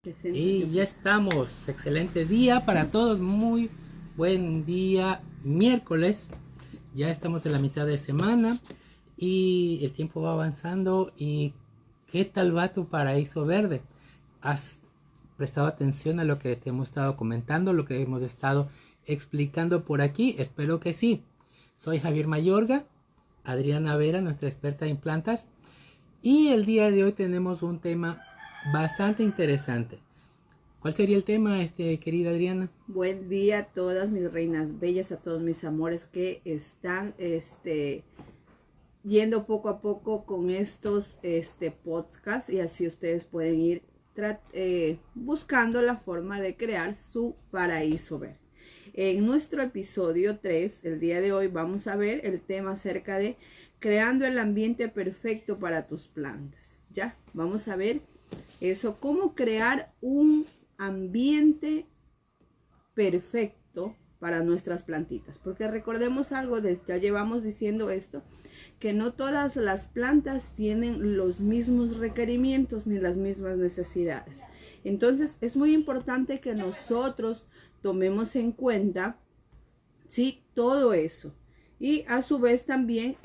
Y ya estamos, excelente día para todos, muy buen día, miércoles, ya estamos en la mitad de semana y el tiempo va avanzando. ¿Y qué tal va tu paraíso verde? ¿Has prestado atención a lo que te hemos estado comentando, lo que hemos estado explicando por aquí? Espero que sí. Soy Javier Mayorga, Adriana Vera, nuestra experta en plantas, y el día de hoy tenemos un tema bastante interesante. ¿Cuál sería el tema, querida Adriana? Buen día a todas mis reinas bellas, a todos mis amores que están yendo poco a poco con estos podcasts, y así ustedes pueden ir buscando la forma de crear su paraíso verde. En nuestro episodio 3, el día de hoy, vamos a ver el tema acerca de creando el ambiente perfecto para tus plantas. Ya, vamos a ver eso, cómo crear un ambiente perfecto para nuestras plantitas, porque recordemos algo, ya llevamos diciendo esto, que no todas las plantas tienen los mismos requerimientos ni las mismas necesidades. Entonces es muy importante que nosotros tomemos en cuenta, ¿sí?, todo eso, y a su vez también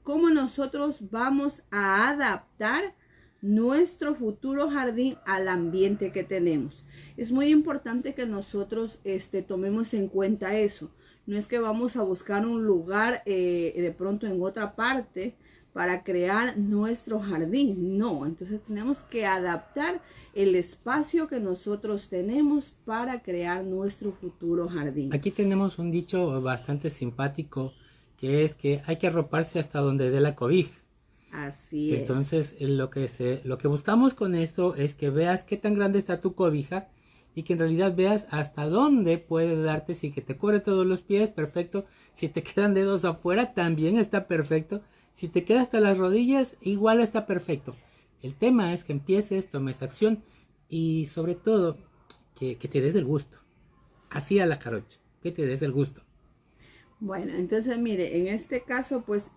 cómo nosotros vamos a adaptar nuestro futuro jardín al ambiente que tenemos. Es muy importante que nosotros tomemos en cuenta eso. No es que vamos a buscar un lugar de pronto en otra parte para crear nuestro jardín. No, entonces tenemos que adaptar el espacio que nosotros tenemos para crear nuestro futuro jardín. Aquí tenemos un dicho bastante simpático, que es que hay que arroparse hasta donde dé la cobija. Así es. Entonces, lo que buscamos con esto es que veas qué tan grande está tu cobija y que en realidad veas hasta dónde puede darte. Si que te cubre todos los pies, perfecto. Si te quedan dedos afuera, también está perfecto. Si te queda hasta las rodillas, igual está perfecto. El tema es que empieces, tomes acción y sobre todo que te des el gusto. Así a la jarocha, que te des el gusto. Bueno, entonces mire, en este caso pues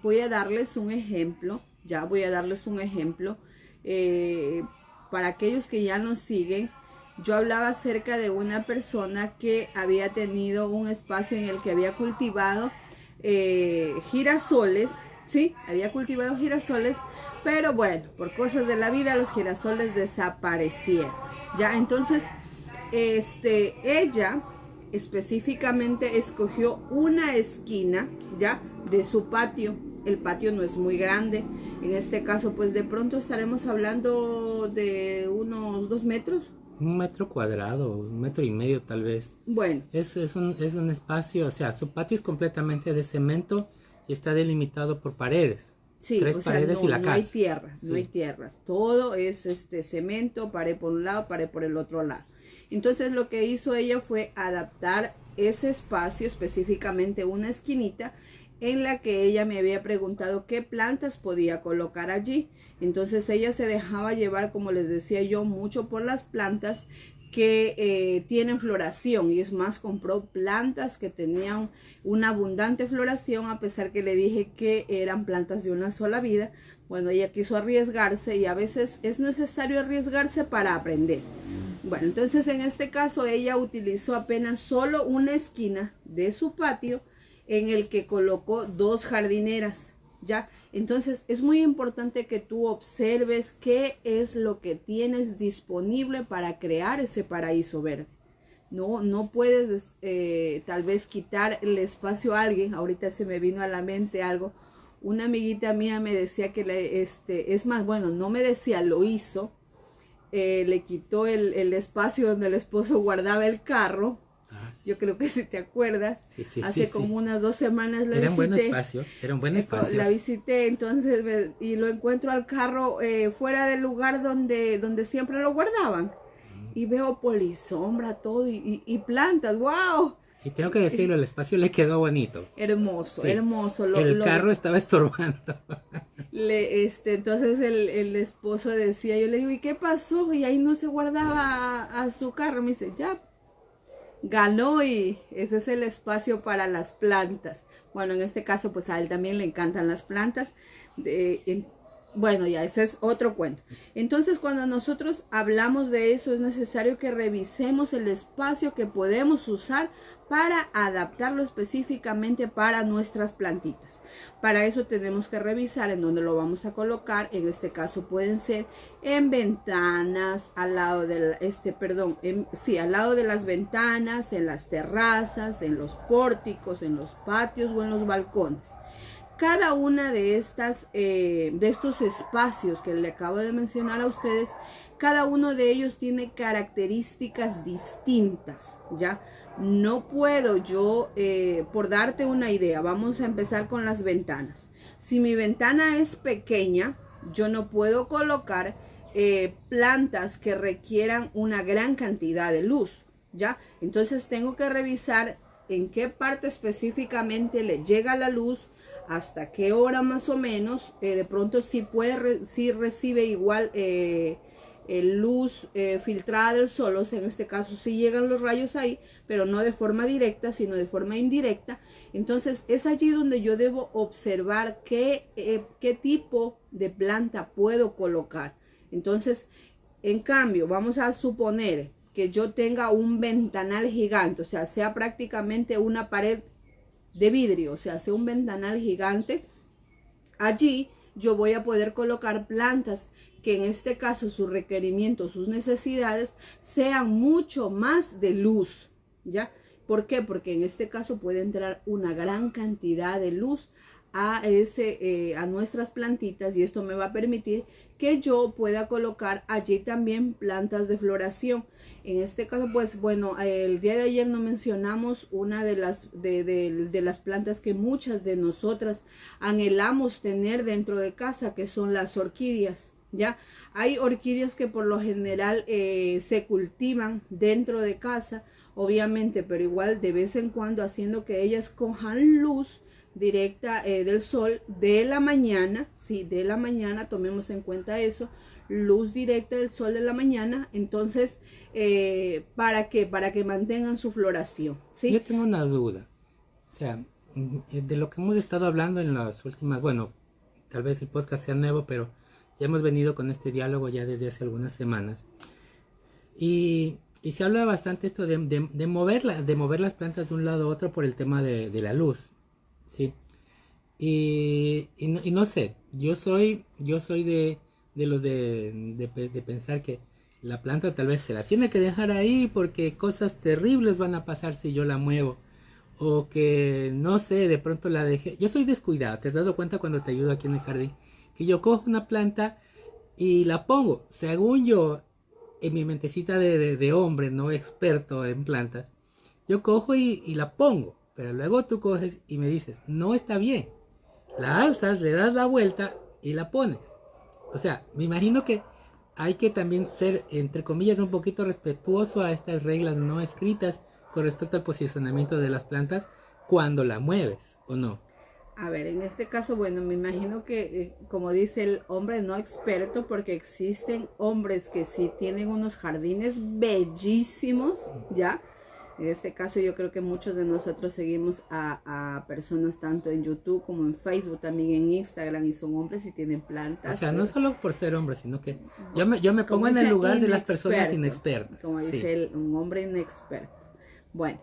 voy a darles un ejemplo, para aquellos que ya nos siguen. Yo hablaba acerca de una persona que había tenido un espacio en el que había cultivado girasoles, sí, había cultivado girasoles, pero bueno, por cosas de la vida los girasoles desaparecieron, ya. Entonces, ella específicamente escogió una esquina, ya, de su patio. El patio no es muy grande, en este caso pues de pronto estaremos hablando de unos 2 metros. 1 metro cuadrado, 1,5 metros tal vez. Bueno, Es un espacio, o sea, su patio es completamente de cemento y está delimitado por paredes. sí, 3 paredes no, y la no casa. hay tierra, Sí. no hay tierra. Todo es cemento, pared por un lado, pared por el otro lado. Entonces lo que hizo ella fue adaptar ese espacio, específicamente una esquinita, en la que ella me había preguntado qué plantas podía colocar allí. Entonces ella se dejaba llevar, como les decía yo, mucho por las plantas que tienen floración, y es más, compró plantas que tenían una abundante floración, a pesar que le dije que eran plantas de una sola vida. Bueno, ella quiso arriesgarse, y a veces es necesario arriesgarse para aprender. Bueno, entonces en este caso ella utilizó apenas solo una esquina de su patio en el que colocó 2 jardineras, ¿ya? Entonces es muy importante que tú observes qué es lo que tienes disponible para crear ese paraíso verde. No puedes tal vez quitar el espacio a alguien. Ahorita se me vino a la mente algo. Una amiguita mía me decía que es más, bueno, no me decía, lo hizo. Le quitó el espacio donde el esposo guardaba el carro. Yo creo que si te acuerdas, hace como unas 2 semanas la visité. Era un buen espacio. La visité, entonces, y lo encuentro al carro fuera del lugar donde siempre lo guardaban. Y veo polisombra, todo, y plantas, wow. Y tengo que decirlo, el espacio le quedó bonito. Hermoso, Sí. hermoso. El carro estaba estorbando. Entonces el esposo decía, yo le digo, ¿y qué pasó? Y ahí no se guardaba a su carro. Me dice, ya, ganó, y ese es el espacio para las plantas. Bueno, en este caso pues a él también le encantan las plantas. Bueno, ya, ese es otro cuento. Entonces, cuando nosotros hablamos de eso, es necesario que revisemos el espacio que podemos usar para adaptarlo específicamente para nuestras plantitas. Para eso tenemos que revisar en dónde lo vamos a colocar. En este caso pueden ser en ventanas, al lado de al lado de las ventanas, en las terrazas, en los pórticos, en los patios o en los balcones. Cada una de estos espacios que le acabo de mencionar a ustedes, cada uno de ellos tiene características distintas, ¿ya? No puedo yo, por darte una idea, vamos a empezar con las ventanas. Si mi ventana es pequeña, yo no puedo colocar plantas que requieran una gran cantidad de luz, ¿ya? Entonces tengo que revisar en qué parte específicamente le llega la luz, hasta qué hora más o menos. De pronto sí recibe igual luz filtrada del sol, o sea, en este caso sí llegan los rayos ahí, pero no de forma directa, sino de forma indirecta. Entonces es allí donde yo debo observar qué tipo de planta puedo colocar. Entonces, en cambio, vamos a suponer que yo tenga un ventanal gigante, o sea prácticamente una pared de vidrio, o sea un ventanal gigante. Allí yo voy a poder colocar plantas que en este caso sus requerimientos, sus necesidades sean mucho más de luz, ¿ya? ¿Por qué? Porque en este caso puede entrar una gran cantidad de luz a nuestras plantitas, y esto me va a permitir que yo pueda colocar allí también plantas de floración. En este caso, pues bueno, el día de ayer no mencionamos una de las plantas que muchas de nosotras anhelamos tener dentro de casa, que son las orquídeas, ¿ya? Hay orquídeas que por lo general se cultivan dentro de casa, obviamente, pero igual de vez en cuando haciendo que ellas cojan luz directa del sol de la mañana. Sí, de la mañana, tomemos en cuenta eso, luz directa del sol de la mañana. Entonces, ¿para qué? Para que mantengan su floración, ¿sí? Yo tengo una duda, o sea, de lo que hemos estado hablando en las últimas, bueno, tal vez el podcast sea nuevo, pero ya hemos venido con este diálogo ya desde hace algunas semanas, y se habla bastante esto de mover las plantas de un lado a otro por el tema de la luz, ¿sí? Y no sé, yo soy de los de pensar que la planta tal vez se la tiene que dejar ahí porque cosas terribles van a pasar si yo la muevo, o que no sé, de pronto la dejé. Yo soy descuidado, ¿te has dado cuenta cuando te ayudo aquí en el jardín? Que yo cojo una planta y la pongo, según yo, en mi mentecita de hombre, no experto en plantas, yo cojo y la pongo, pero luego tú coges y me dices, no está bien, la alzas, le das la vuelta y la pones. O sea, me imagino que hay que también ser, entre comillas, un poquito respetuoso a estas reglas no escritas con respecto al posicionamiento de las plantas cuando la mueves, ¿o no? A ver, en este caso, bueno, me imagino que, como dice el hombre no experto, porque existen hombres que sí tienen unos jardines bellísimos, ¿ya? En este caso yo creo que muchos de nosotros seguimos a personas tanto en YouTube como en Facebook, también en Instagram, y son hombres y tienen plantas. O sea, no solo por ser hombre, sino que yo me pongo en el lugar de las personas inexpertas. Como dice un hombre inexperto. Bueno,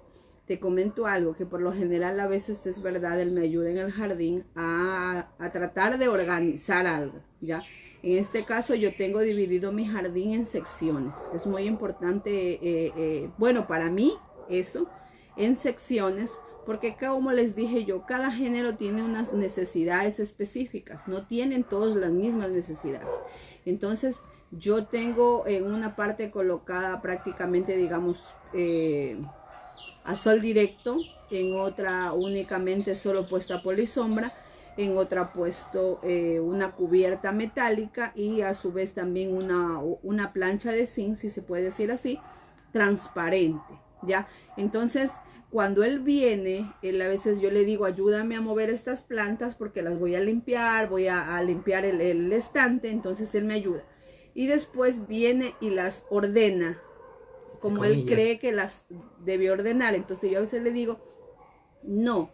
te comento algo que por lo general a veces es verdad, él me ayuda en el jardín a tratar de organizar algo, ¿ya? En este caso yo tengo dividido mi jardín en secciones. Es muy importante, bueno, para mí eso, en secciones, porque como les dije yo, cada género tiene unas necesidades específicas, no tienen todos las mismas necesidades. Entonces yo tengo en una parte colocada prácticamente, digamos, a sol directo, en otra únicamente solo puesta polisombra, en otra puesto una cubierta metálica, y a su vez también una plancha de zinc, si se puede decir así, transparente, ¿ya? Entonces, cuando él viene, a veces yo le digo, ayúdame a mover estas plantas porque las voy a limpiar, voy a limpiar el estante. Entonces él me ayuda. Y después viene y las ordena como él cree que las debe ordenar. Entonces yo a veces le digo, no,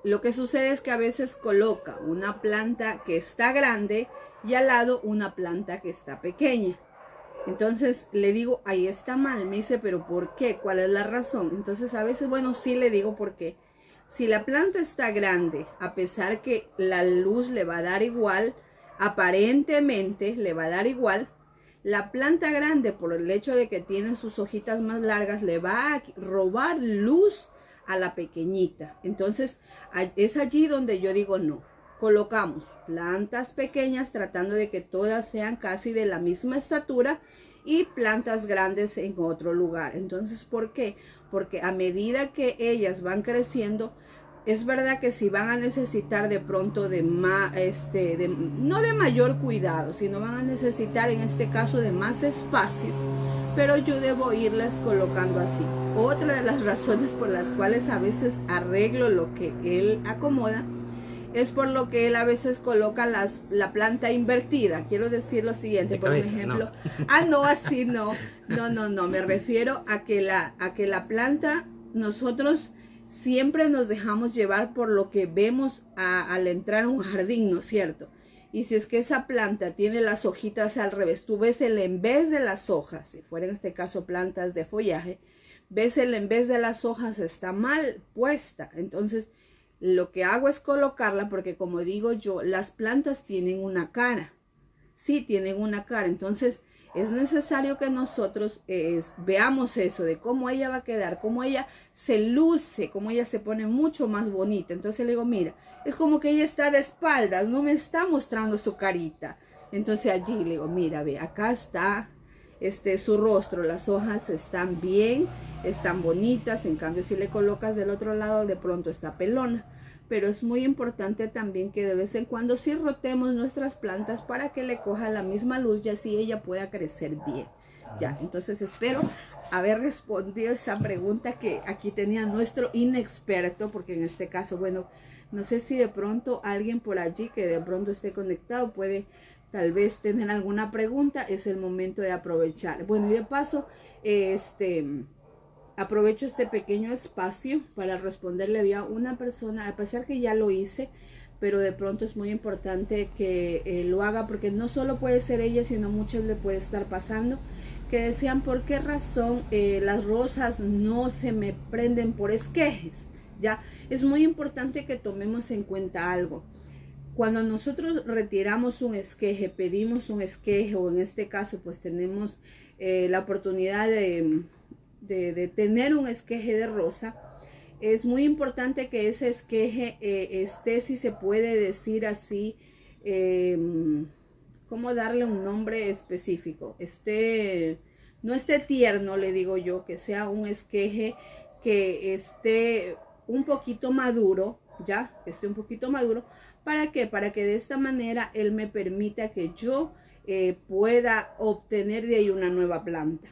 lo que sucede es que a veces coloca una planta que está grande y al lado una planta que está pequeña. Entonces le digo, ahí está mal. Me dice, pero ¿por qué? ¿Cuál es la razón? Entonces a veces, bueno, sí le digo por qué. Si la planta está grande, a pesar que la luz le va a dar igual, aparentemente le va a dar igual, la planta grande, por el hecho de que tiene sus hojitas más largas, le va a robar luz a la pequeñita. Entonces es allí donde yo digo no. Colocamos plantas pequeñas tratando de que todas sean casi de la misma estatura y plantas grandes en otro lugar. Entonces, ¿por qué? Porque a medida que ellas van creciendo, es verdad que si van a necesitar de pronto no de mayor cuidado, sino van a necesitar en este caso de más espacio, pero yo debo irlas colocando así. Otra de las razones por las cuales a veces arreglo lo que él acomoda es por lo que él a veces coloca la planta invertida. Quiero decir lo siguiente, por ejemplo. No. No, así no. No. Me refiero a que la planta, nosotros siempre nos dejamos llevar por lo que vemos al entrar a un jardín, ¿no es cierto? Y si es que esa planta tiene las hojitas al revés, tú ves el en vez de las hojas, si fuera en este caso plantas de follaje, ves el en vez de las hojas está mal puesta. Entonces, lo que hago es colocarla porque, como digo yo, las plantas tienen una cara. Sí, tienen una cara. Entonces, es necesario que nosotros veamos eso de cómo ella va a quedar, cómo ella se luce, cómo ella se pone mucho más bonita. Entonces le digo, mira, es como que ella está de espaldas, no me está mostrando su carita. Entonces allí le digo, mira, ve, acá está su rostro, las hojas están bien, están bonitas. En cambio, si le colocas del otro lado, de pronto está pelona. Pero es muy importante también que de vez en cuando sí rotemos nuestras plantas para que le coja la misma luz y así ella pueda crecer bien. Ya, entonces espero haber respondido esa pregunta que aquí tenía nuestro inexperto, porque en este caso, bueno, no sé si de pronto alguien por allí que de pronto esté conectado puede tal vez tener alguna pregunta. Es el momento de aprovechar. Bueno, y de paso, aprovecho este pequeño espacio para responderle a una persona, a pesar que ya lo hice, pero de pronto es muy importante que lo haga, porque no solo puede ser ella, sino muchas le puede estar pasando, que decían, ¿por qué razón las rosas no se me prenden por esquejes? Ya, es muy importante que tomemos en cuenta algo. Cuando nosotros retiramos un esqueje, pedimos un esqueje, o en este caso pues tenemos la oportunidad de tener un esqueje de rosa, es muy importante que ese esqueje esté, si se puede decir así, ¿cómo darle un nombre específico? No esté tierno, le digo yo, que sea un esqueje que esté un poquito maduro, ya, que esté un poquito maduro. ¿Para qué? Para que de esta manera él me permita que yo pueda obtener de ahí una nueva planta.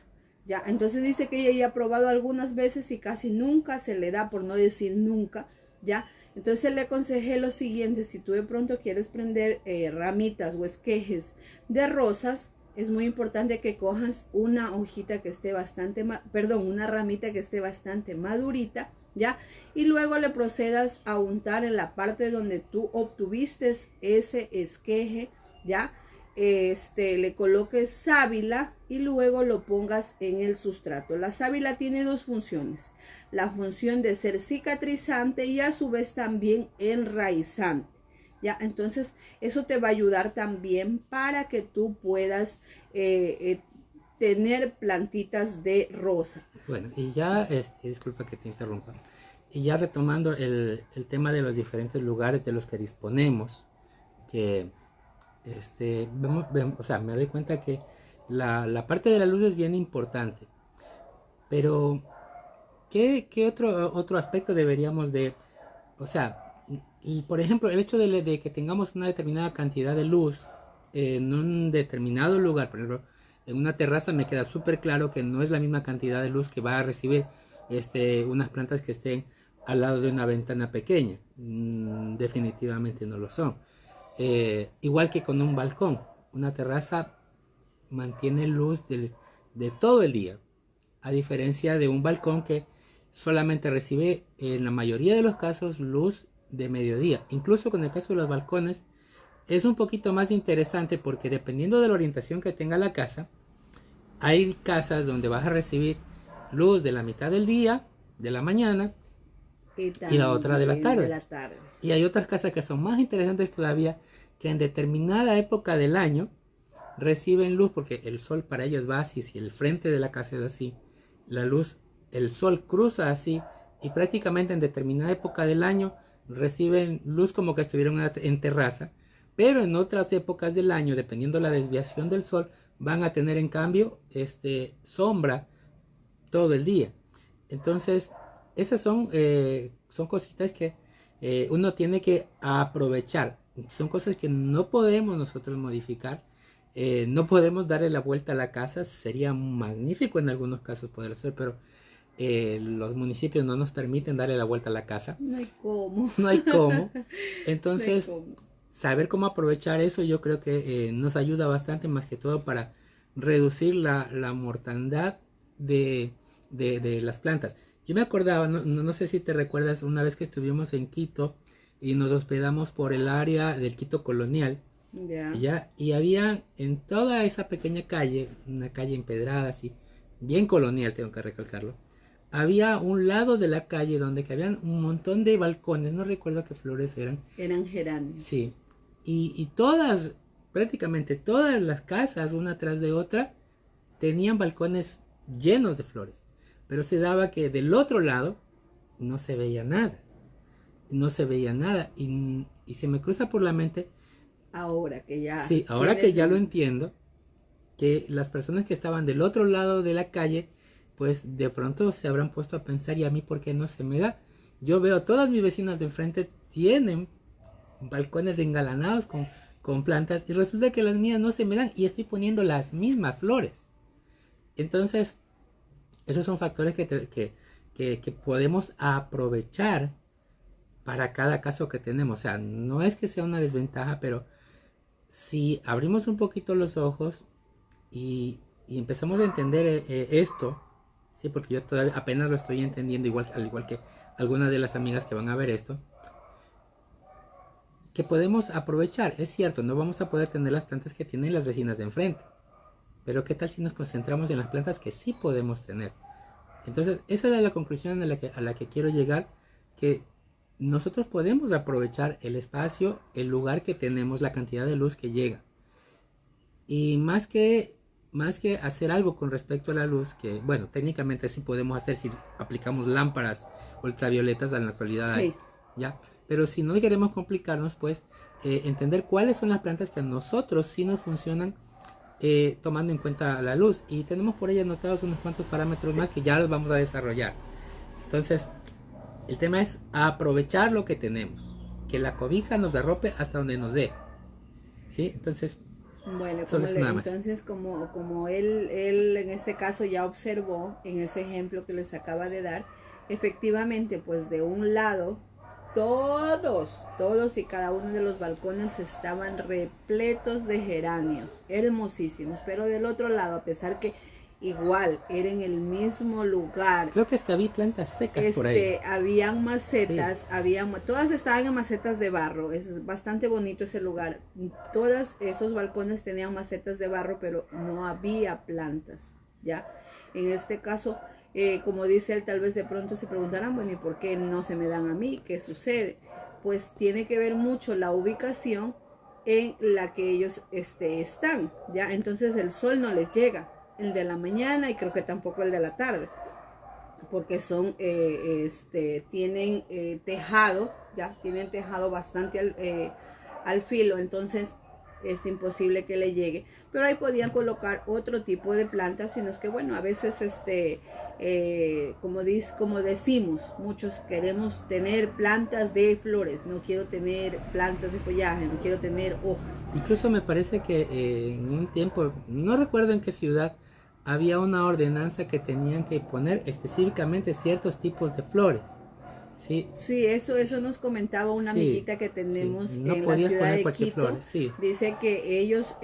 Ya, entonces dice que ella ya ha probado algunas veces y casi nunca se le da, por no decir nunca, ya. Entonces le aconsejé lo siguiente: si tú de pronto quieres prender ramitas o esquejes de rosas, es muy importante que cojas una hojita que esté una ramita que esté bastante madurita, ya, y luego le procedas a untar en la parte donde tú obtuviste ese esqueje, ya. Le coloques sábila y luego lo pongas en el sustrato. La sábila tiene dos funciones: la función de ser cicatrizante y a su vez también enraizante, ya. Entonces eso te va a ayudar también para que tú puedas tener plantitas de rosa. Bueno, y ya, disculpa que te interrumpa, y ya retomando el tema de los diferentes lugares de los que disponemos, que o sea, me doy cuenta que la parte de la luz es bien importante, pero ¿qué otro aspecto deberíamos de, o sea, y por ejemplo, el hecho de que tengamos una determinada cantidad de luz en un determinado lugar? Por ejemplo, en una terraza me queda súper claro que no es la misma cantidad de luz que va a recibir unas plantas que estén al lado de una ventana pequeña. Definitivamente no lo son. Igual que con un balcón, una terraza mantiene luz de todo el día, a diferencia de un balcón que solamente recibe en la mayoría de los casos luz de mediodía. Incluso con el caso de los balcones es un poquito más interesante porque dependiendo de la orientación que tenga la casa, hay casas donde vas a recibir luz de la mitad del día, de la mañana, y la otra de la tarde. Y hay otras casas que son más interesantes todavía, que en determinada época del año reciben luz, porque el sol para ellos va así, si el frente de la casa es así, la luz, el sol cruza así, y prácticamente en determinada época del año reciben luz como que estuvieran en terraza, pero en otras épocas del año, dependiendo de la desviación del sol, van a tener en cambio sombra todo el día. Entonces, esas son cositas que uno tiene que aprovechar. Son cosas que no podemos nosotros modificar. No podemos darle la vuelta a la casa. Sería magnífico en algunos casos poder hacer, pero los municipios no nos permiten darle la vuelta a la casa. No hay cómo. No hay cómo. Entonces, no hay cómo. Saber cómo aprovechar eso yo creo que nos ayuda bastante, más que todo para reducir la mortandad de las plantas. Yo me acordaba, no sé si te recuerdas, una vez que estuvimos en Quito y nos hospedamos por el área del Quito colonial, ¿ya? Y había en toda esa pequeña calle, una calle empedrada así, bien colonial, tengo que recalcarlo, había un lado de la calle donde que habían un montón de balcones, no recuerdo qué flores eran. Eran geranios. Sí, y todas, prácticamente todas las casas, una tras de otra, tenían balcones llenos de flores. Pero se daba que del otro lado no se veía nada. No se veía nada. Y se me cruza por la mente. Ahora que ya. Sí, ahora que ya lo entiendo. Que las personas que estaban del otro lado de la calle, pues de pronto se habrán puesto a pensar, ¿y a mí por qué no se me da? Yo veo todas mis vecinas de enfrente tienen balcones engalanados con plantas. Y resulta que las mías no se me dan. Y estoy poniendo las mismas flores. Entonces, esos son factores que podemos aprovechar para cada caso que tenemos. O sea, no es que sea una desventaja, pero si abrimos un poquito los ojos y empezamos a entender esto, sí, porque yo todavía apenas lo estoy entendiendo, al igual que algunas de las amigas que van a ver esto, que podemos aprovechar. Es cierto, no vamos a poder tener las plantas que tienen las vecinas de enfrente, pero ¿qué tal si nos concentramos en las plantas que sí podemos tener? Entonces, esa es la conclusión a la que quiero llegar, que nosotros podemos aprovechar el espacio, el lugar que tenemos, la cantidad de luz que llega. Y más que hacer algo con respecto a la luz, que bueno, técnicamente sí podemos hacer si aplicamos lámparas ultravioletas en la actualidad. Sí. ¿Ya? Pero si no queremos complicarnos, pues entender cuáles son las plantas que a nosotros sí nos funcionan, tomando en cuenta la luz, y tenemos por ahí anotados unos cuantos parámetros más que ya los vamos a desarrollar. Entonces, el tema es aprovechar lo que tenemos, que la cobija nos arrope hasta donde nos dé, ¿sí? Entonces, bueno, entonces como él en este caso ya observó en ese ejemplo que les acaba de dar, efectivamente, pues de un lado todos y cada uno de los balcones estaban repletos de geranios, hermosísimos, pero del otro lado, a pesar que igual era en el mismo lugar, creo que hasta vi plantas secas por ahí. Habían macetas, sí. Todas estaban en macetas de barro, es bastante bonito ese lugar. Todos esos balcones tenían macetas de barro, pero no había plantas, ¿ya? En este caso, como dice él, tal vez de pronto se preguntarán, bueno, ¿y por qué no se me dan a mí? ¿Qué sucede? Pues tiene que ver mucho la ubicación en la que ellos están, ¿ya? Entonces el sol no les llega, el de la mañana, y creo que tampoco el de la tarde, porque son, tienen tejado, ¿ya? Tienen tejado bastante al filo, entonces es imposible que le llegue, pero ahí podían colocar otro tipo de plantas, sino es que bueno, a veces como decimos, muchos queremos tener plantas de flores, no quiero tener plantas de follaje, no quiero tener hojas. Incluso me parece que en un tiempo, no recuerdo en qué ciudad, había una ordenanza que tenían que poner específicamente ciertos tipos de flores. Sí, sí, eso nos comentaba una amiguita que tenemos, sí, no en la ciudad de Quito. Flores, sí. Dice que ellos,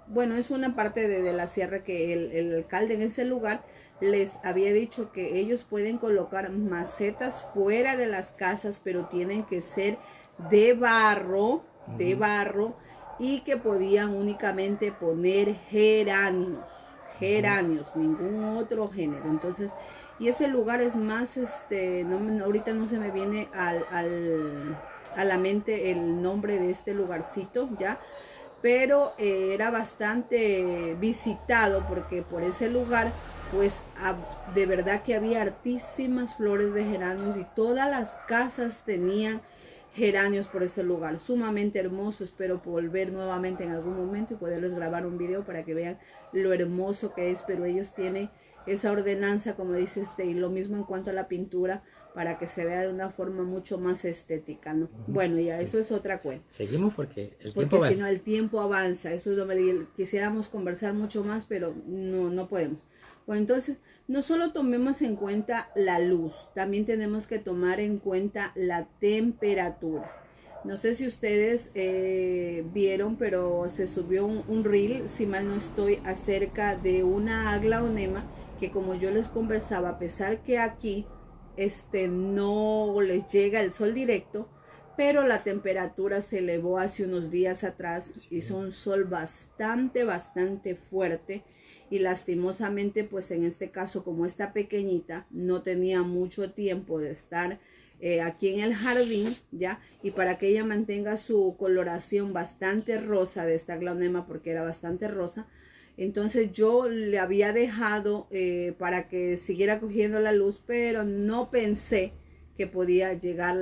bueno, es una parte de la sierra que el alcalde en ese lugar les había dicho que ellos pueden colocar macetas fuera de las casas, pero tienen que ser de barro, y que podían únicamente poner geranios, ningún otro género. Entonces, y ese lugar es más, ahorita no se me viene a la mente el nombre de este lugarcito, ya, pero era bastante visitado porque por ese lugar pues de verdad que había hartísimas flores de geranios y todas las casas tenían geranios por ese lugar, sumamente hermoso. Espero volver nuevamente en algún momento y poderles grabar un video para que vean lo hermoso que es, pero ellos tienen esa ordenanza, como dice y lo mismo en cuanto a la pintura, para que se vea de una forma mucho más estética, ¿no? Bueno, ya eso es otra cuenta. Seguimos porque el tiempo avanza. Si no, el tiempo avanza. Eso es lo que quisiéramos conversar mucho más, pero no podemos. Bueno, entonces, no solo tomemos en cuenta la luz, también tenemos que tomar en cuenta la temperatura. No sé si ustedes vieron, pero se subió un reel, si mal no estoy, acerca de una aglaonema que, como yo les conversaba, a pesar que aquí no les llega el sol directo, pero la temperatura se elevó hace unos días atrás, hizo un sol bastante fuerte, y lastimosamente pues en este caso, como esta pequeñita no tenía mucho tiempo de estar aquí en el jardín, ya, y para que ella mantenga su coloración bastante rosa de esta aglaonema, porque era bastante rosa, entonces yo le había dejado para que siguiera cogiendo la luz, pero no pensé que podía llegar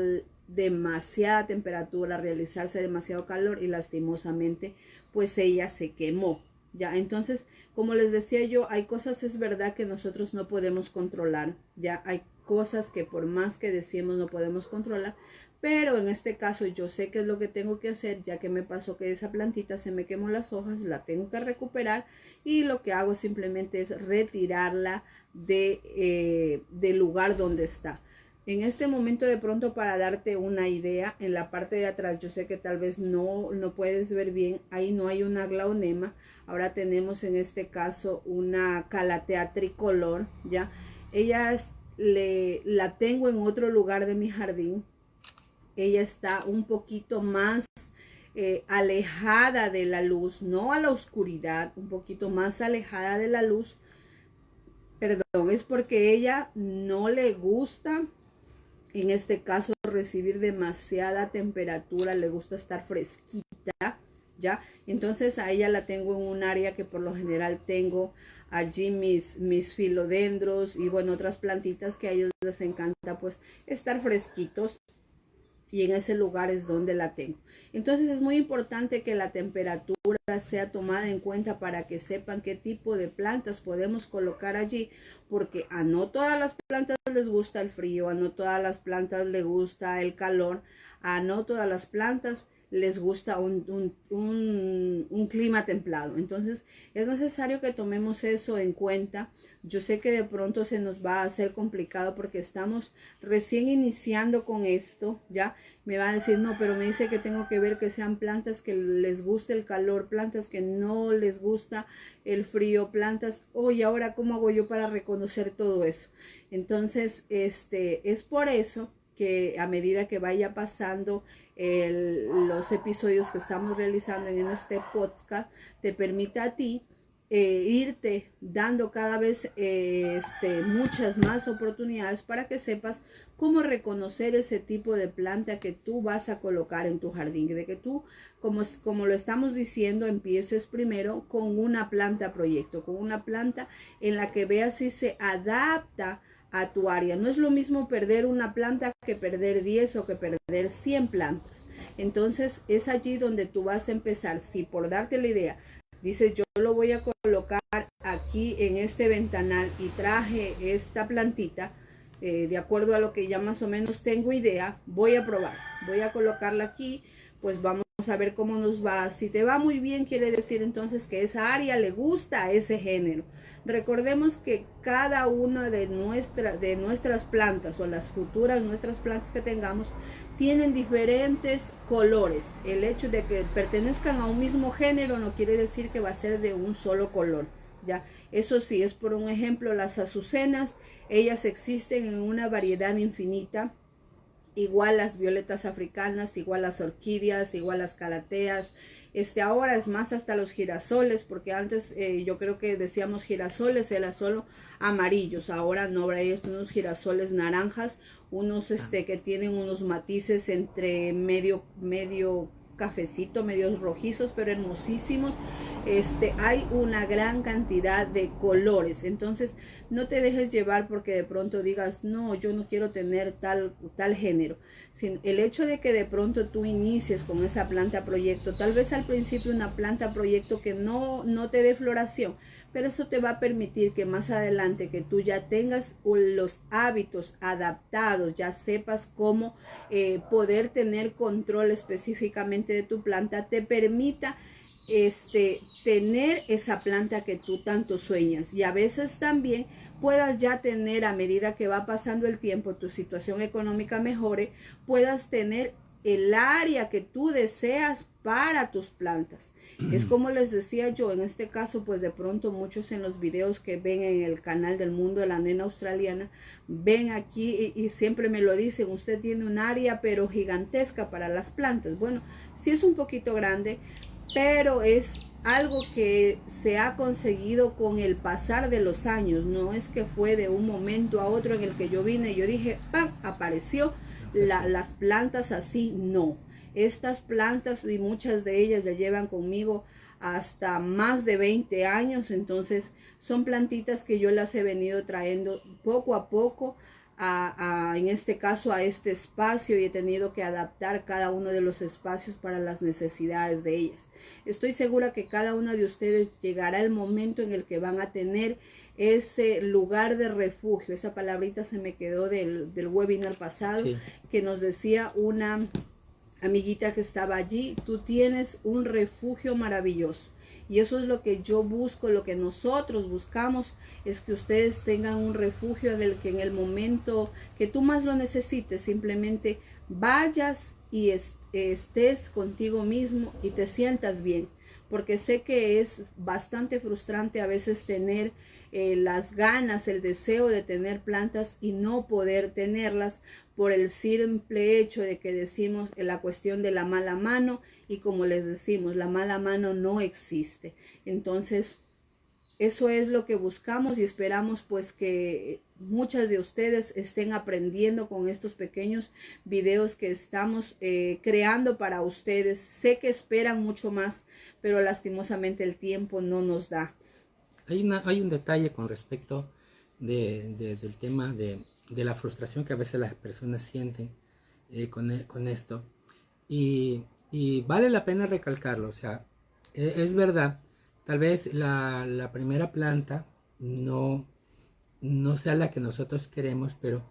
demasiada temperatura, realizarse demasiado calor, y lastimosamente pues ella se quemó. Ya, entonces, como les decía yo, hay cosas, es verdad, que nosotros no podemos controlar, ya, hay cosas que por más que decimos no podemos controlar, pero en este caso yo sé qué es lo que tengo que hacer, ya que me pasó que esa plantita se me quemó las hojas, la tengo que recuperar, y lo que hago simplemente es retirarla del lugar donde está. En este momento, de pronto, para darte una idea, en la parte de atrás, yo sé que tal vez no puedes ver bien, ahí no hay una aglaonema. Ahora tenemos en este caso una calatea tricolor, ya. Ella la tengo en otro lugar de mi jardín. Ella está un poquito más alejada de la luz, no a la oscuridad, un poquito más alejada de la luz. Perdón, es porque ella no le gusta, en este caso, recibir demasiada temperatura, le gusta estar fresquita, ¿ya? Entonces a ella la tengo en un área que por lo general tengo allí mis filodendros y bueno, otras plantitas que a ellos les encanta pues estar fresquitos, y en ese lugar es donde la tengo. Entonces es muy importante que la temperatura sea tomada en cuenta para que sepan qué tipo de plantas podemos colocar allí, porque a no todas las plantas les gusta el frío, a no todas las plantas les gusta el calor, a no todas las plantas les gusta un clima templado. Entonces es necesario que tomemos eso en cuenta. Yo sé que de pronto se nos va a hacer complicado porque estamos recién iniciando con esto, ya. Me van a decir, no, pero me dice que tengo que ver que sean plantas que les guste el calor, plantas que no les gusta el frío, plantas, oye, ahora ¿cómo hago yo para reconocer todo eso? Entonces, es por eso que a medida que vaya pasando los episodios que estamos realizando en este podcast, te permita a ti irte dando cada vez muchas más oportunidades para que sepas cómo reconocer ese tipo de planta que tú vas a colocar en tu jardín, de que tú, como lo estamos diciendo, empieces primero con una planta proyecto, con una planta en la que veas si se adapta a tu área. No es lo mismo perder una planta que perder 10 o que perder 100 plantas. Entonces es allí donde tú vas a empezar. Si por darte la idea, dices yo lo voy a colocar aquí en este ventanal y traje esta plantita, de acuerdo a lo que ya más o menos tengo idea, voy a probar, voy a colocarla aquí, pues vamos a ver cómo nos va. Si te va muy bien, quiere decir entonces que esa área le gusta a ese género. Recordemos que cada una de nuestras plantas o las futuras nuestras plantas que tengamos tienen diferentes colores. El hecho de que pertenezcan a un mismo género no quiere decir que va a ser de un solo color, Ya, eso sí, es por un ejemplo, las azucenas, ellas existen en una variedad infinita, igual las violetas africanas, igual las orquídeas, igual las calateas, ahora es más hasta los girasoles, porque antes yo creo que decíamos girasoles, era solo amarillos, ahora no, ahora hay unos girasoles naranjas, unos que tienen unos matices entre medio cafecito, medios rojizos, pero hermosísimos. Hay una gran cantidad de colores, entonces no te dejes llevar porque de pronto digas, no, yo no quiero tener tal género. El hecho de que de pronto tú inicies con esa planta proyecto, tal vez al principio una planta proyecto que no te dé floración, pero eso te va a permitir que más adelante que tú ya tengas los hábitos adaptados, ya sepas cómo poder tener control específicamente de tu planta, te permita tener esa planta que tú tanto sueñas, y a veces también puedas ya tener, a medida que va pasando el tiempo, tu situación económica mejore, puedas tener el área que tú deseas para tus plantas. Es como les decía yo, en este caso, pues de pronto muchos en los videos que ven en el canal del Mundo de la Nena Australiana, ven aquí y siempre me lo dicen, usted tiene un área pero gigantesca para las plantas. Bueno, sí es un poquito grande, pero es algo que se ha conseguido con el pasar de los años. No es que fue de un momento a otro en el que yo vine y yo dije, ¡pam!, apareció las plantas así. No, estas plantas, y muchas de ellas ya llevan conmigo hasta más de 20 años, entonces son plantitas que yo las he venido trayendo poco a poco en este caso a este espacio, y he tenido que adaptar cada uno de los espacios para las necesidades de ellas. Estoy segura que cada uno de ustedes llegará el momento en el que van a tener ese lugar de refugio. Esa palabrita se me quedó del webinar pasado, sí, que nos decía una amiguita que estaba allí, tú tienes un refugio maravilloso. Y eso es lo que yo busco, lo que nosotros buscamos, es que ustedes tengan un refugio en el que en el momento que tú más lo necesites, simplemente vayas y estés contigo mismo y te sientas bien. Porque sé que es bastante frustrante a veces tener las ganas, el deseo de tener plantas y no poder tenerlas por el simple hecho de que decimos la cuestión de la mala mano, y como les decimos, la mala mano no existe. Entonces, eso es lo que buscamos, y esperamos pues que muchas de ustedes estén aprendiendo con estos pequeños videos que estamos creando para ustedes. Sé que esperan mucho más, pero lastimosamente el tiempo no nos da. Hay un detalle con respecto del tema de la frustración que a veces las personas sienten con esto, y vale la pena recalcarlo. O sea, es verdad, tal vez la primera planta no sea la que nosotros queremos, pero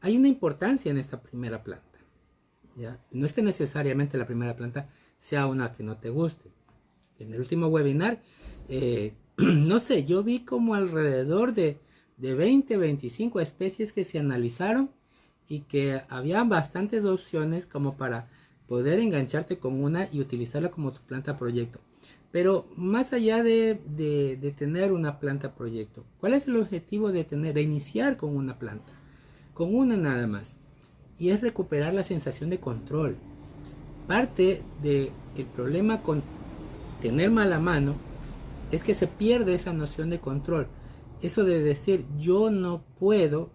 hay una importancia en esta primera planta, ¿ya? No es que necesariamente la primera planta sea una que no te guste. En el último webinar, no sé, yo vi como alrededor de 20, 25 especies que se analizaron, y que había bastantes opciones como para poder engancharte con una y utilizarla como tu planta proyecto. Pero más allá de tener una planta proyecto, ¿cuál es el objetivo de iniciar con una planta? Con una nada más. Y es recuperar la sensación de control. Parte del problema con tener mala mano es que se pierde esa noción de control. Eso de decir yo no puedo,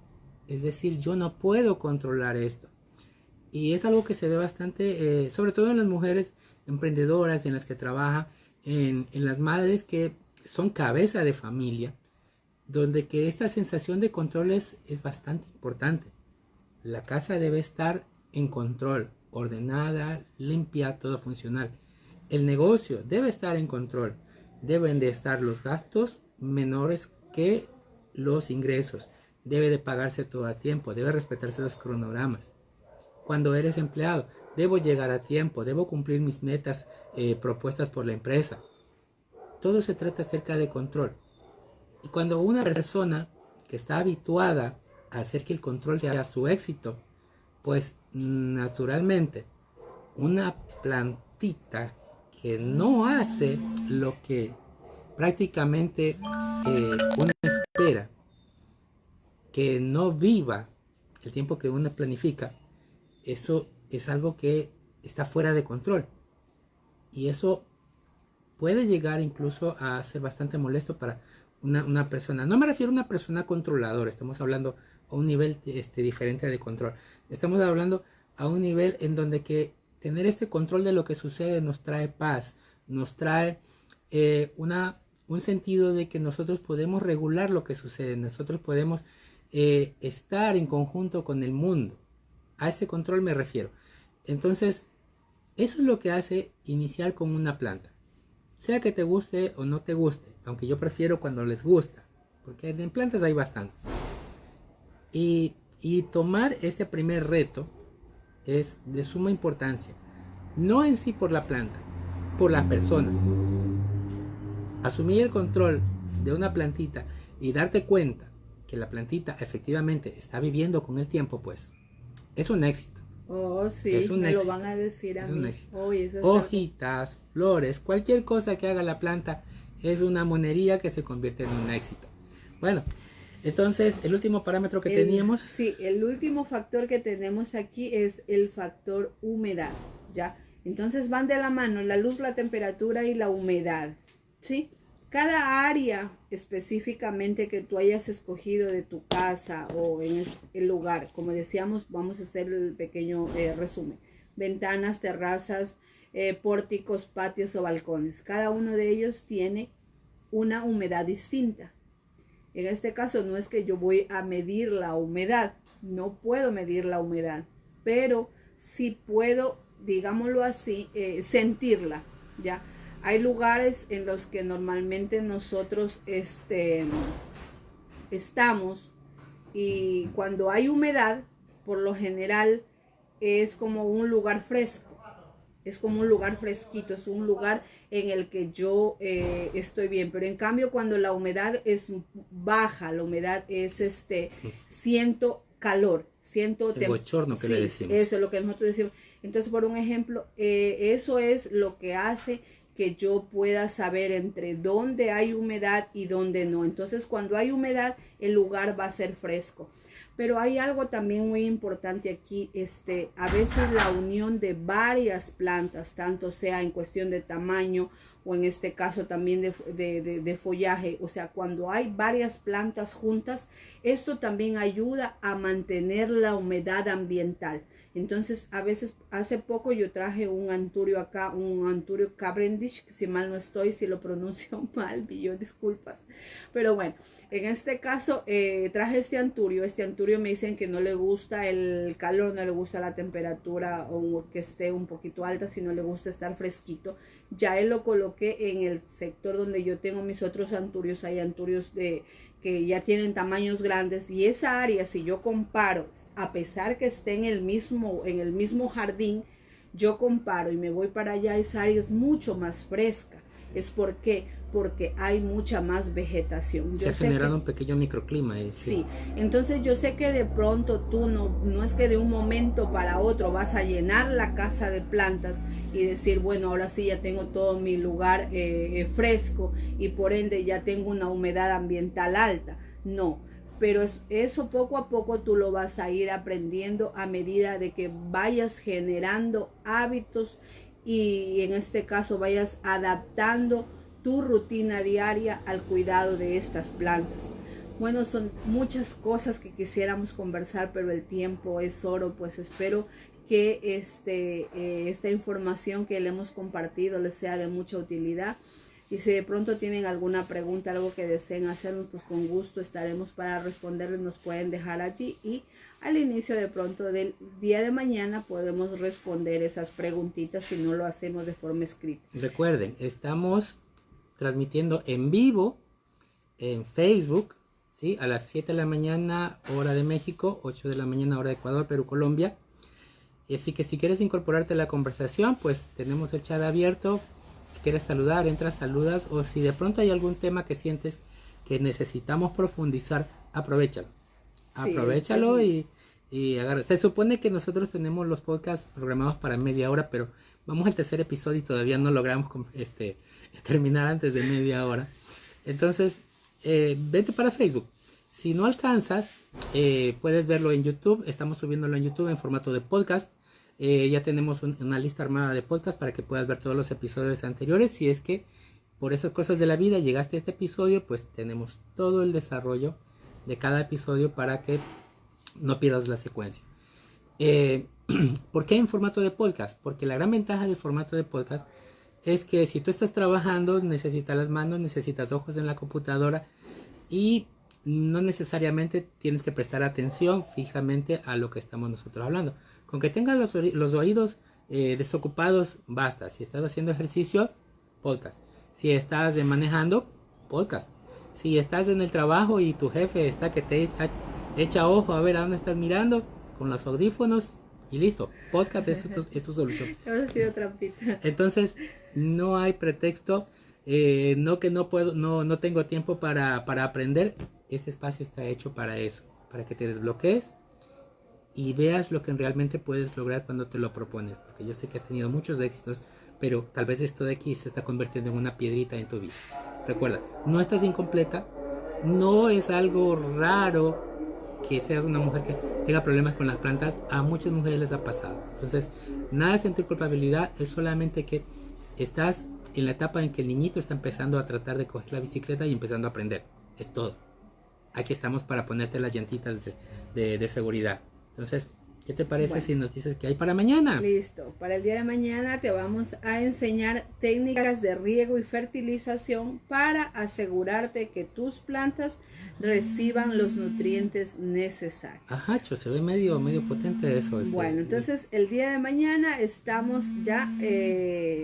es decir, yo no puedo controlar esto. Y es algo que se ve bastante, sobre todo en las mujeres emprendedoras, en las que trabajan, en las madres que son cabeza de familia, donde que esta sensación de control es bastante importante. La casa debe estar en control, ordenada, limpia, todo funcional. El negocio debe estar en control. Deben de estar los gastos menores que los ingresos. Debe de pagarse todo a tiempo. Debe respetarse los cronogramas. Cuando eres empleado, debo llegar a tiempo. Debo cumplir mis metas propuestas por la empresa. Todo se trata acerca de control. Y cuando una persona que está habituada a hacer que el control sea su éxito, pues naturalmente una plantita que no hace lo que prácticamente uno espera que no viva el tiempo que uno planifica, eso es algo que está fuera de control. Y eso puede llegar incluso a ser bastante molesto para una persona. No me refiero a una persona controladora, estamos hablando a un nivel diferente de control. Estamos hablando a un nivel en donde que tener este control de lo que sucede nos trae paz, nos trae un sentido de que nosotros podemos regular lo que sucede, nosotros podemos estar en conjunto con el mundo. A ese control me refiero. Entonces, eso es lo que hace iniciar con una planta. Sea que te guste o no te guste, aunque yo prefiero cuando les gusta, porque en plantas hay bastantes. Y tomar este primer reto es de suma importancia. No en sí por la planta, por la persona. Asumir el control de una plantita y darte cuenta que la plantita efectivamente está viviendo con el tiempo, pues es un éxito. Oh, sí, es un me éxito. Lo van a decir a es mí. Un éxito. Oye, eso hojitas, flores, cualquier cosa que haga la planta es una monería que se convierte en un éxito. Bueno, entonces el último parámetro que teníamos. Sí, el último factor que tenemos aquí es el factor humedad, ¿ya? Entonces van de la mano la luz, la temperatura y la humedad, ¿sí? Cada área específicamente que tú hayas escogido de tu casa o en el lugar, como decíamos, vamos a hacer el pequeño resumen. Ventanas, terrazas, pórticos, patios o balcones. Cada uno de ellos tiene una humedad distinta. En este caso no es que yo voy a medir la humedad, no puedo medir la humedad, pero sí puedo, digámoslo así, sentirla, ¿ya? Hay lugares en los que normalmente nosotros estamos y cuando hay humedad, por lo general es como un lugar fresco, es como un lugar fresquito, es un lugar en el que yo estoy bien, pero en cambio cuando la humedad es baja, la humedad es siento calor, siento el bochorno que le decimos. Eso es lo que nosotros decimos. Entonces, por un ejemplo, eso es lo que hace que yo pueda saber entre dónde hay humedad y dónde no. Entonces, cuando hay humedad, el lugar va a ser fresco. Pero hay algo también muy importante aquí, a veces la unión de varias plantas, tanto sea en cuestión de tamaño o en este caso también de follaje, o sea, cuando hay varias plantas juntas, esto también ayuda a mantener la humedad ambiental. Entonces, a veces, hace poco yo traje un anturio acá, un anturio Cavendish, si mal no estoy, si lo pronuncio mal, pido disculpas. Pero bueno, en este caso traje este anturio me dicen que no le gusta el calor, no le gusta la temperatura o que esté un poquito alta, sino le gusta estar fresquito. Ya él lo coloqué en el sector donde yo tengo mis otros anturios, hay anturios que ya tienen tamaños grandes y esa área, si yo comparo, a pesar que esté en el mismo jardín, yo comparo y me voy para allá, esa área es mucho más fresca. ¿Es porque hay mucha más vegetación. Se ha generado un pequeño microclima. Sí, entonces yo sé que de pronto tú no es que de un momento para otro vas a llenar la casa de plantas y decir, bueno, ahora sí ya tengo todo mi lugar fresco y por ende ya tengo una humedad ambiental alta. No, pero eso poco a poco tú lo vas a ir aprendiendo a medida de que vayas generando hábitos y en este caso vayas adaptando tu rutina diaria al cuidado de estas plantas. Bueno, son muchas cosas que quisiéramos conversar, pero el tiempo es oro, pues espero que esta información que le hemos compartido les sea de mucha utilidad. Y si de pronto tienen alguna pregunta, algo que deseen hacernos, pues con gusto estaremos para responderles, nos pueden dejar allí y al inicio de pronto del día de mañana podemos responder esas preguntitas si no lo hacemos de forma escrita. Recuerden, estamos transmitiendo en vivo en Facebook, ¿sí? A las 7 de la mañana hora de México, 8 de la mañana hora de Ecuador, Perú, Colombia. Así que si quieres incorporarte a la conversación, pues tenemos el chat abierto. Si quieres saludar, entras, saludas, o si de pronto hay algún tema que sientes que necesitamos profundizar, aprovechalo. Sí, aprovechalo y agarra. Se supone que nosotros tenemos los podcasts programados para media hora, pero vamos al tercer episodio y todavía no logramos terminar antes de media hora. Entonces, vete para Facebook. Si no alcanzas, puedes verlo en YouTube. Estamos subiéndolo en YouTube en formato de podcast. Ya tenemos una lista armada de podcast para que puedas ver todos los episodios anteriores. Si es que por esas cosas de la vida llegaste a este episodio, pues tenemos todo el desarrollo de cada episodio para que no pierdas la secuencia. ¿Por qué en formato de podcast? Porque la gran ventaja del formato de podcast es que si tú estás trabajando, necesitas las manos, necesitas ojos en la computadora y no necesariamente tienes que prestar atención fijamente a lo que estamos nosotros hablando. Con que tengas los oídos desocupados, basta. Si estás haciendo ejercicio, podcast. Si estás manejando, podcast. Si estás en el trabajo y tu jefe está que te echa ojo a ver a dónde estás mirando, con los audífonos y listo. Podcast es tu solución. Ha sido trampita. Entonces, no hay pretexto. No tengo tiempo para aprender. Este espacio está hecho para eso, para que te desbloquees y veas lo que realmente puedes lograr cuando te lo propones. Porque yo sé que has tenido muchos éxitos, pero tal vez esto de aquí se está convirtiendo en una piedrita en tu vida. Recuerda, no estás incompleta, no es algo raro que seas una mujer que tenga problemas con las plantas. A muchas mujeres les ha pasado. Entonces, nada de sentir culpabilidad, es solamente que estás en la etapa en que el niñito está empezando a tratar de coger la bicicleta y empezando a aprender. Es todo. Aquí estamos para ponerte las llantitas de seguridad. Entonces, ¿qué te parece si nos dices qué hay para mañana? Listo. Para el día de mañana te vamos a enseñar técnicas de riego y fertilización para asegurarte que tus plantas reciban los nutrientes necesarios. Ajá, se ve medio potente eso. Bueno, entonces el día de mañana estamos ya